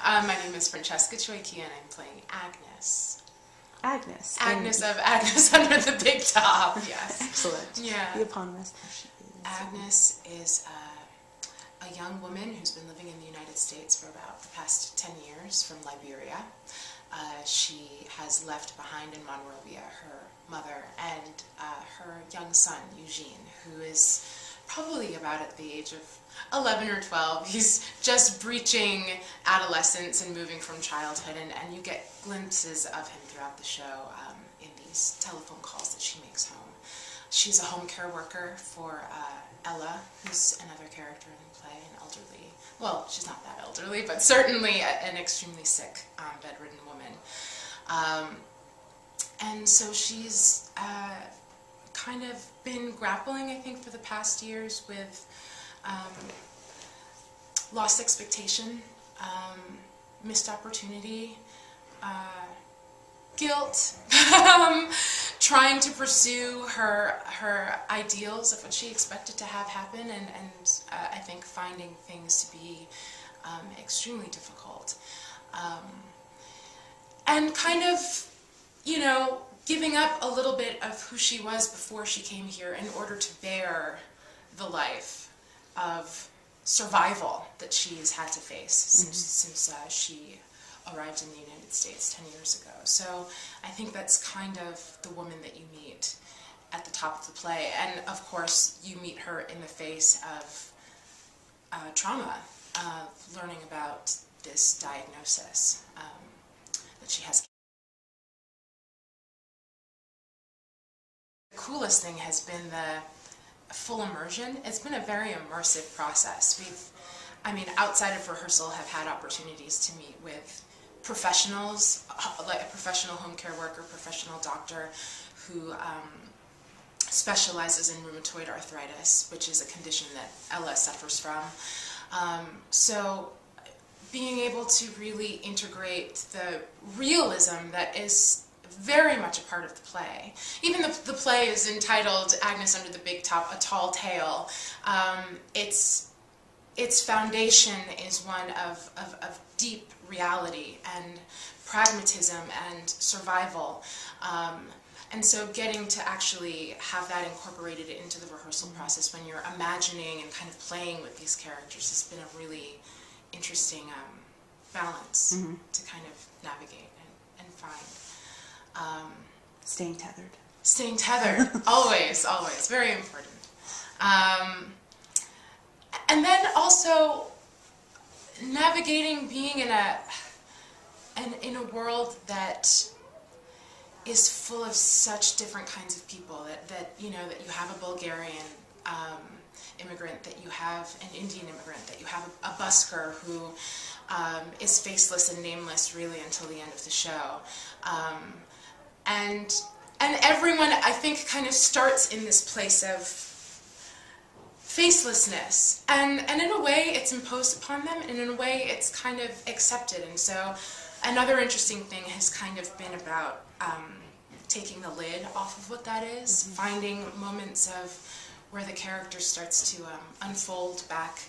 My name is Francesca Choy-Kee and I'm playing Agnes. Agnes. Agnes of Agnes Under the Big Top, yes. Excellent. Yeah. The eponymous. Agnes is a young woman who's been living in the United States for about the past 10 years from Liberia. She has left behind in Monrovia her mother and her young son, Eugene, who is probably about at the age of 11 or 12. He's just breaching adolescence and moving from childhood, and you get glimpses of him throughout the show in these telephone calls that she makes home. She's a home care worker for Ella, who's another character in the play, an elderly, well, she's not that elderly, but certainly an extremely sick, bedridden woman. And so she's kind of been grappling, I think, for the past years with lost expectation, missed opportunity, guilt, trying to pursue her ideals of what she expected to have happen, and I think finding things to be extremely difficult. And kind of, you know, giving up a little bit of who she was before she came here in order to bear the life of survival that she's had to face since she arrived in the United States 10 years ago. So I think that's kind of the woman that you meet at the top of the play. And of course, you meet her in the face of trauma, learning about this diagnosis that she has. The coolest thing has been the full immersion. It's been a very immersive process. I mean, outside of rehearsal, have had opportunities to meet with professionals, like a professional home care worker, professional doctor who specializes in rheumatoid arthritis, which is a condition that Ella suffers from. So being able to really integrate the realism that is very much a part of the play. Even the play is entitled Agnes Under the Big Top, A Tall Tale. Its foundation is one of deep reality and pragmatism and survival. And so getting to actually have that incorporated into the rehearsal process when you're imagining and kind of playing with these characters has been a really interesting balance to kind of navigate and find. Staying tethered. Staying tethered, always, always, very important. And then also navigating being in a world that is full of such different kinds of people. That you know, that you have a Bulgarian immigrant, that you have an Indian immigrant, that you have a busker who is faceless and nameless really until the end of the show. And everyone, I think, kind of starts in this place of facelessness, and in a way it's imposed upon them, and in a way it's kind of accepted. And so another interesting thing has kind of been about taking the lid off of what that is, finding moments of where the character starts to unfold back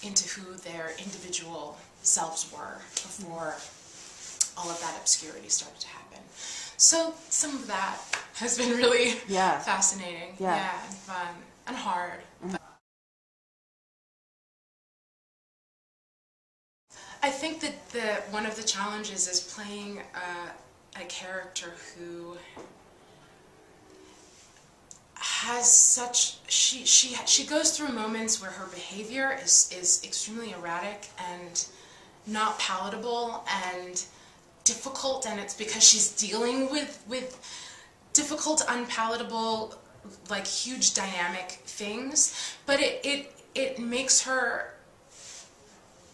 into who their individual selves were before all of that obscurity started to happen. So some of that has been really fascinating, and fun, and hard. I think that one of the challenges is playing a character who has such, she goes through moments where her behavior is extremely erratic and not palatable and difficult, and it's because she's dealing with difficult, unpalatable, like huge dynamic things, but it makes her,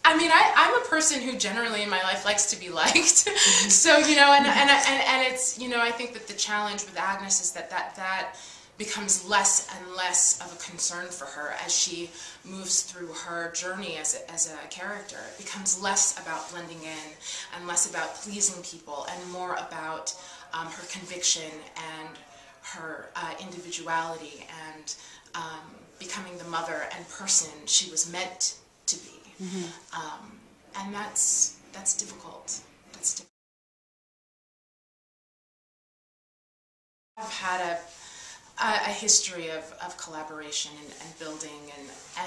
I mean, I'm a person who generally in my life likes to be liked, so, you know, and it's, you know, I think that the challenge with Agnes is that becomes less and less of a concern for her as she moves through her journey as a character. It becomes less about blending in and less about pleasing people and more about her conviction and her individuality and becoming the mother and person she was meant to be. And that's that's difficult. That's difficult. I've had a history of collaboration and building,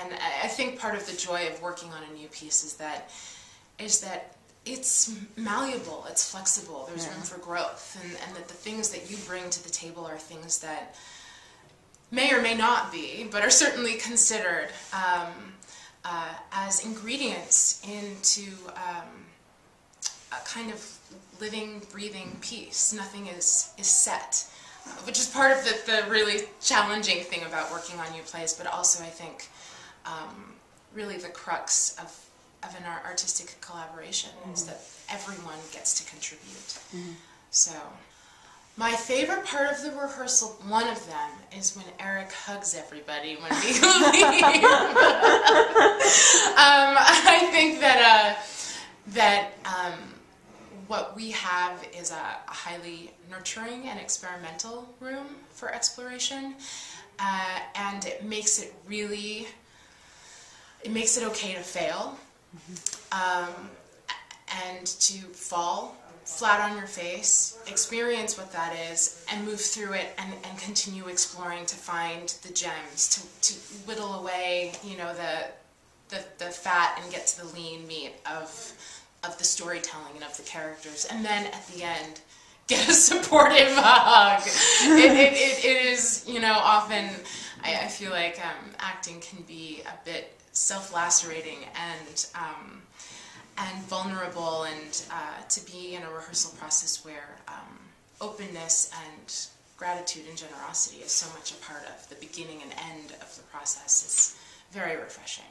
and I think part of the joy of working on a new piece is that it's malleable, it's flexible, there's room for growth, and that the things that you bring to the table are things that may or may not be, but are certainly considered as ingredients into a kind of living, breathing piece. Nothing is set, which is part of the really challenging thing about working on new plays, but also I think really the crux of an artistic collaboration is that everyone gets to contribute. So my favorite part of the rehearsal, one of them, is when Eric hugs everybody when we leave. I think that what we have is a highly nurturing and experimental room for exploration, and it makes it okay to fail, and to fall flat on your face, experience what that is, and move through it and continue exploring to find the gems, to whittle away, you know, the fat and get to the lean meat of the storytelling and of the characters, and then at the end get a supportive hug. It is, you know, often I feel like acting can be a bit self-lacerating and vulnerable, and to be in a rehearsal process where openness and gratitude and generosity is so much a part of the beginning and end of the process is very refreshing.